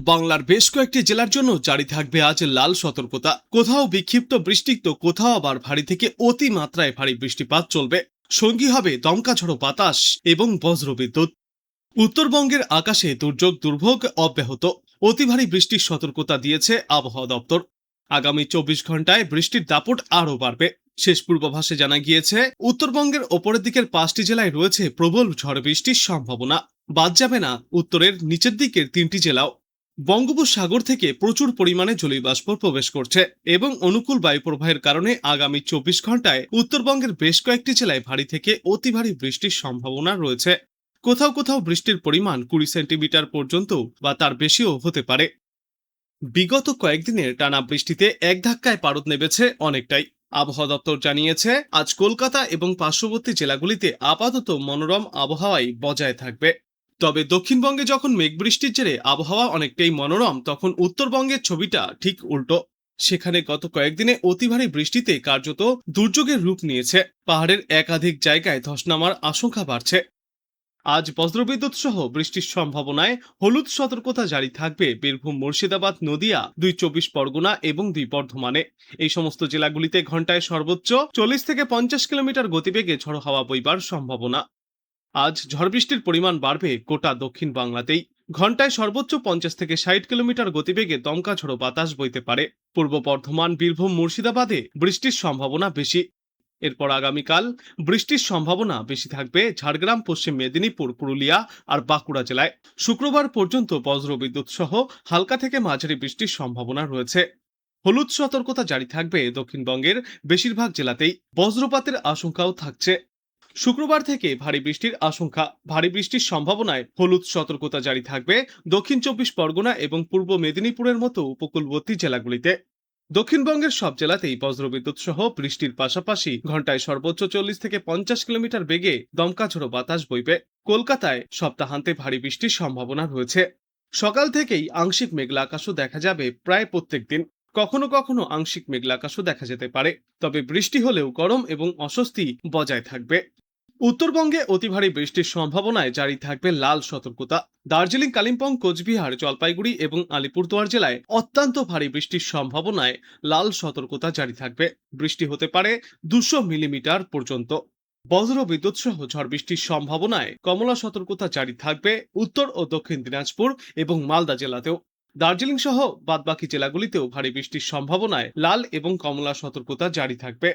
বাংলার বেশ কয়েকটি জেলার জন্য জারি থাকবে আজ লাল সতর্কতা। কোথাও বিক্ষিপ্ত বৃষ্টি তো কোথাও আবার ভারী থেকে অতি মাত্রায় ভারী বৃষ্টিপাত চলবে। সঙ্গী হবে দমকা ঝড়ো বাতাস এবং বজ্রবিদ্যুৎ। উত্তরবঙ্গের আকাশে দুর্যোগ দুর্ভোগ অব্যাহত। অতি ভারী বৃষ্টির সতর্কতা দিয়েছে আবহাওয়া দপ্তর। আগামী 24 ঘন্টায় বৃষ্টির দাপট আরও বাড়বে। শেষ পূর্বাভাসে জানা গিয়েছে, উত্তরবঙ্গের ওপরের দিকের 5টি জেলায় রয়েছে প্রবল ঝড় বৃষ্টির সম্ভাবনা। বাদ যাবে না উত্তরের নিচের দিকের 3টি জেলাও। বঙ্গোপসাগর থেকে প্রচুর পরিমাণে জলীয়বাষ্প প্রবেশ করছে এবং অনুকূল বায়ু প্রবাহের কারণে আগামী 24 ঘন্টায় উত্তরবঙ্গের বেশ কয়েকটি জেলায় ভারী থেকে অতি ভারী বৃষ্টির সম্ভাবনা রয়েছে। কোথাও কোথাও বৃষ্টির পরিমাণ 20 সেন্টিমিটার পর্যন্ত বা তার বেশিও হতে পারে। বিগত কয়েকদিনের টানা বৃষ্টিতে এক ধাক্কায় পারদ নেমেছে অনেকটাই। আবহাওয়া দপ্তর জানিয়েছে, আজ কলকাতা এবং পার্শ্ববর্তী জেলাগুলিতে আপাতত মনোরম আবহাওয়াই বজায় থাকবে। তবে দক্ষিণবঙ্গে যখন মেঘবৃষ্টির জেরে আবহাওয়া অনেকটাই মনোরম, তখন উত্তরবঙ্গের ছবিটা ঠিক উল্টো। সেখানে গত কয়েকদিনে অতি ভারী বৃষ্টিতে কার্যত দুর্যোগের রূপ নিয়েছে। পাহাড়ের একাধিক জায়গায় ধস নামার আশঙ্কা বাড়ছে। আজ বজ্রবিদ্যুৎ সহ বৃষ্টির সম্ভাবনায় হলুদ সতর্কতা জারি থাকবে বীরভূম, মুর্শিদাবাদ, নদিয়া, 24 পরগনা এবং 2 বর্ধমানে। এই সমস্ত জেলাগুলিতে ঘন্টায় সর্বোচ্চ 40 থেকে 50 কিলোমিটার গতিবেগে ঝড়ো হাওয়া বইবার সম্ভাবনা। আজ ঝড় বৃষ্টির পরিমাণ বাড়বে গোটা দক্ষিণ বাংলাতেই। ঘন্টায় সর্বোচ্চ 50 থেকে 60 কিলোমিটার গতিবেগে দমকা ঝড়ো বাতাস বইতে পারে। পূর্ব বর্ধমান, বীরভূম, মুর্শিদাবাদে বৃষ্টির সম্ভাবনা বেশি। এরপর আগামীকাল বৃষ্টির সম্ভাবনা বেশি থাকবে ঝাড়গ্রাম, পশ্চিম মেদিনীপুর, পুরুলিয়া আর বাঁকুড়া জেলায়। শুক্রবার পর্যন্ত বজ্রবিদ্যুৎ সহ হালকা থেকে মাঝারি বৃষ্টির সম্ভাবনা রয়েছে। হলুদ সতর্কতা জারি থাকবে দক্ষিণবঙ্গের বেশিরভাগ জেলাতেই। বজ্রপাতের আশঙ্কাও থাকছে। শুক্রবার থেকে ভারী বৃষ্টির আশঙ্কা। ভারী বৃষ্টির সম্ভাবনায় হলুদ সতর্কতা জারি থাকবে দক্ষিণ 24 পরগনা এবং পূর্ব মেদিনীপুরের মতো উপকূলবর্তী জেলাগুলিতে। দক্ষিণবঙ্গের সব জেলাতেই বজ্রবিদ্যুৎ সহ বৃষ্টির পাশাপাশি ঘন্টায় সর্বোচ্চ 40 থেকে 50 কিলোমিটার বেগে দমকা ঝড়ো বাতাস বইবে। কলকাতায় সপ্তাহান্তে ভারী বৃষ্টির সম্ভাবনা রয়েছে। সকাল থেকেই আংশিক মেঘলা আকাশও দেখা যাবে প্রায় প্রত্যেক দিন। কখনো কখনো আংশিক মেঘলা আকাশও দেখা যেতে পারে। তবে বৃষ্টি হলেও গরম এবং অস্বস্তি বজায় থাকবে। উত্তরবঙ্গে অতি ভারী বৃষ্টির সম্ভাবনায় জারি থাকবে লাল সতর্কতা। দার্জিলিং, কালিম্পং, কোচবিহার, জলপাইগুড়ি এবং আলিপুরদুয়ার জেলায় অত্যন্ত ভারী বৃষ্টির সম্ভাবনায় লাল সতর্কতা জারি থাকবে। বৃষ্টি হতে পারে 200 মিলিমিটার পর্যন্ত। বজ্র বিদ্যুৎ সহ ঝড় বৃষ্টির সম্ভাবনায় কমলা সতর্কতা জারি থাকবে উত্তর ও দক্ষিণ দিনাজপুর এবং মালদা জেলাতেও। দার্জিলিং সহ বাদবাকি জেলাগুলিতেও ভারী বৃষ্টির সম্ভাবনায় লাল এবং কমলা সতর্কতা জারি থাকবে।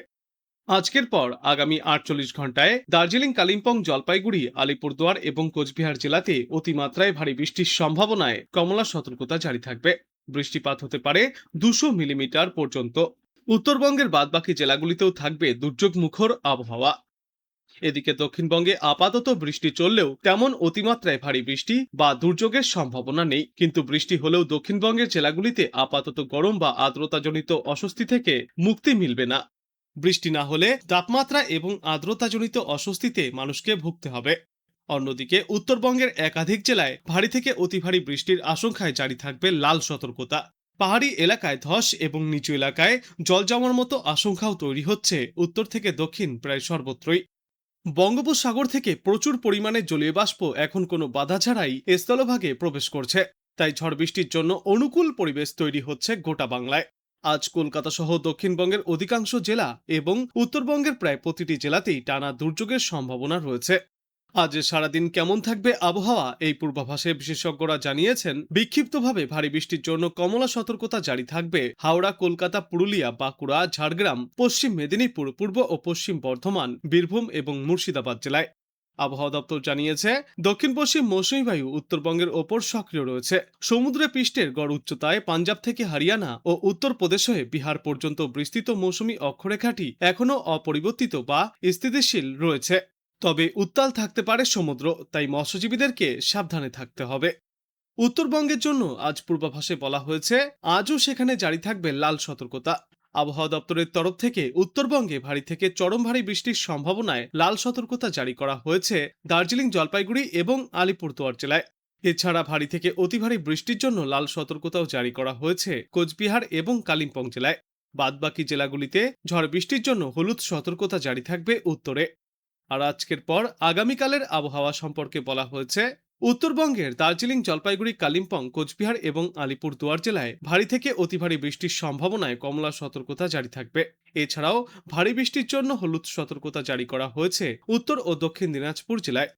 আজকের পর আগামী 48 ঘন্টায় দার্জিলিং, কালিম্পং, জলপাইগুড়ি, আলিপুরদুয়ার এবং কোচবিহার জেলাতে অতিমাত্রায় ভারী বৃষ্টির সম্ভাবনায় কমলা সতর্কতা জারি থাকবে। বৃষ্টিপাত হতে পারে 200 মিলিমিটার পর্যন্ত। উত্তরবঙ্গের বাদবাকি জেলাগুলিতেও থাকবে দুর্যোগ মুখর আবহাওয়া। এদিকে দক্ষিণবঙ্গে আপাতত বৃষ্টি চললেও তেমন অতিমাত্রায় ভারী বৃষ্টি বা দুর্যোগের সম্ভাবনা নেই। কিন্তু বৃষ্টি হলেও দক্ষিণবঙ্গের জেলাগুলিতে আপাতত গরম বা আর্দ্রতাজনিত অস্বস্তি থেকে মুক্তি মিলবে না। বৃষ্টি না হলে তাপমাত্রা এবং আর্দ্রতাজনিত অস্বস্তিতে মানুষকে ভুগতে হবে। অন্যদিকে উত্তরবঙ্গের একাধিক জেলায় ভারী থেকে অতি ভারী বৃষ্টির আশঙ্কায় জারি থাকবে লাল সতর্কতা। পাহাড়ি এলাকায় ধস এবং নিচু এলাকায় জল জমার মতো আশঙ্কাও তৈরি হচ্ছে উত্তর থেকে দক্ষিণ প্রায় সর্বত্রই। বঙ্গোপসাগর থেকে প্রচুর পরিমাণে জলীয় বাষ্প এখন কোনো বাধা ছাড়াই স্থলভাগে প্রবেশ করছে। তাই ঝড় বৃষ্টির জন্য অনুকূল পরিবেশ তৈরি হচ্ছে গোটা বাংলায়। আজ কলকাতা সহ দক্ষিণবঙ্গের অধিকাংশ জেলা এবং উত্তরবঙ্গের প্রায় প্রতিটি জেলাতেই টানা দুর্যোগের সম্ভাবনা রয়েছে। আজ সারাদিন কেমন থাকবে আবহাওয়া, এই পূর্বাভাসে বিশেষজ্ঞরা জানিয়েছেন, বিক্ষিপ্তভাবে ভারী বৃষ্টির জন্য কমলা সতর্কতা জারি থাকবে হাওড়া, কলকাতা, পুরুলিয়া, বাঁকুড়া, ঝাড়গ্রাম, পশ্চিম মেদিনীপুর, পূর্ব ও পশ্চিম বর্ধমান, বীরভূম এবং মুর্শিদাবাদ জেলায়। আবহাওয়া দপ্তর জানিয়েছে, দক্ষিণ পশ্চিম মৌসুমী বায়ু উত্তরবঙ্গের ওপর সক্রিয় রয়েছে। সমুদ্রে পৃষ্ঠের গড় উচ্চতায় পাঞ্জাব থেকে হরিয়ানা ও উত্তরপ্রদেশ হয়ে বিহার পর্যন্ত বিস্তৃত মৌসুমী অক্ষরেখাটি এখনও অপরিবর্তিত বা স্থিতিশীল রয়েছে। তবে উত্তাল থাকতে পারে সমুদ্র, তাই মৎস্যজীবীদেরকে সাবধানে থাকতে হবে। উত্তরবঙ্গের জন্য আজ পূর্বাভাসে বলা হয়েছে, আজও সেখানে জারি থাকবে লাল সতর্কতা। আবহাওয়া দপ্তরের তরফ থেকে উত্তরবঙ্গে ভারী থেকে চরম ভারী বৃষ্টির সম্ভাবনায় লাল সতর্কতা জারি করা হয়েছে দার্জিলিং, জলপাইগুড়ি এবং আলিপুরদুয়ার জেলায়। এছাড়া ভারী থেকে অতি ভারী বৃষ্টির জন্য লাল সতর্কতাও জারি করা হয়েছে কোচবিহার এবং কালিম্পং জেলায়। বাদবাকি জেলাগুলিতে ঝড় বৃষ্টির জন্য হলুদ সতর্কতা জারি থাকবে উত্তরে। আর আজকের পর আগামীকালের আবহাওয়া সম্পর্কে বলা হয়েছে, উত্তরবঙ্গের দার্জিলিং, জলপাইগুড়ি, কালিম্পং, কোচবিহার এবং আলিপুরদুয়ার জেলায় ভারী থেকে অতি ভারী বৃষ্টির সম্ভাবনায় কমলা সতর্কতা জারি থাকবে। এছাড়াও ভারী বৃষ্টির জন্য হলুদ সতর্কতা জারি করা হয়েছে উত্তর ও দক্ষিণ দিনাজপুর জেলায়।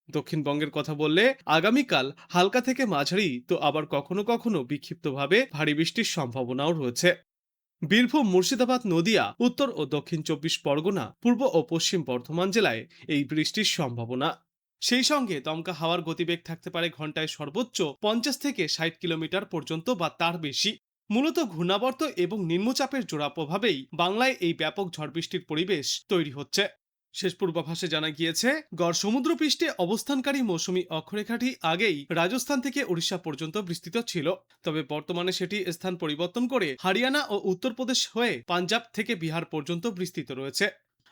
দক্ষিণবঙ্গের কথা বললে আগামীকাল হালকা থেকে মাঝারি তো আবার কখনো কখনো বিক্ষিপ্তভাবে ভারী বৃষ্টির সম্ভাবনাও রয়েছে। বীরভূম, মুর্শিদাবাদ, নদিয়া, উত্তর ও দক্ষিণ 24 পরগনা, পূর্ব ও পশ্চিম বর্ধমান জেলায় এই বৃষ্টির সম্ভাবনা। সেই সঙ্গে দমকা হাওয়ার গতিবেগ থাকতে পারে ঘন্টায় সর্বোচ্চ 50 থেকে 60 কিলোমিটার পর্যন্ত বা তার বেশি। মূলত ঘূর্ণাবর্ত এবং নিম্নচাপের জোড়া প্রভাবেই বাংলায় এই ব্যাপক ঝড় বৃষ্টির পরিবেশ তৈরি হচ্ছে। শেষ পূর্বাভাসে জানা গিয়েছে, গড় সমুদ্রপৃষ্ঠে অবস্থানকারী মৌসুমী অক্ষরেখাটি আগেই রাজস্থান থেকে উড়িষ্যা পর্যন্ত বিস্তৃত ছিল। তবে বর্তমানে সেটি স্থান পরিবর্তন করে হরিয়ানা ও উত্তরপ্রদেশ হয়ে পাঞ্জাব থেকে বিহার পর্যন্ত বিস্তৃত রয়েছে।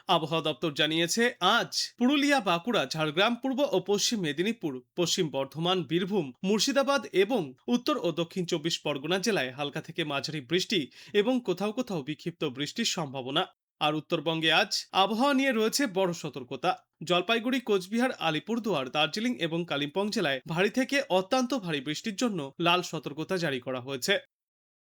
আবহাওয়া দপ্তর জানিয়েছে, আজ পুরুলিয়া, বাঁকুড়া, ঝাড়গ্রাম, পূর্ব ও পশ্চিম মেদিনীপুর, পশ্চিম বর্ধমান, বীরভূম, মুর্শিদাবাদ এবং উত্তর ও দক্ষিণ 24 পরগনা জেলায় হালকা থেকে মাঝারি বৃষ্টি এবং কোথাও কোথাও বিক্ষিপ্ত বৃষ্টির সম্ভাবনা। আর উত্তরবঙ্গে আজ আবহাওয়া নিয়ে রয়েছে বড় সতর্কতা। জলপাইগুড়ি, কোচবিহার, আলিপুরদুয়ার, দার্জিলিং এবং কালিম্পং জেলায় ভারী থেকে অত্যন্ত ভারী বৃষ্টির জন্য লাল সতর্কতা জারি করা হয়েছে।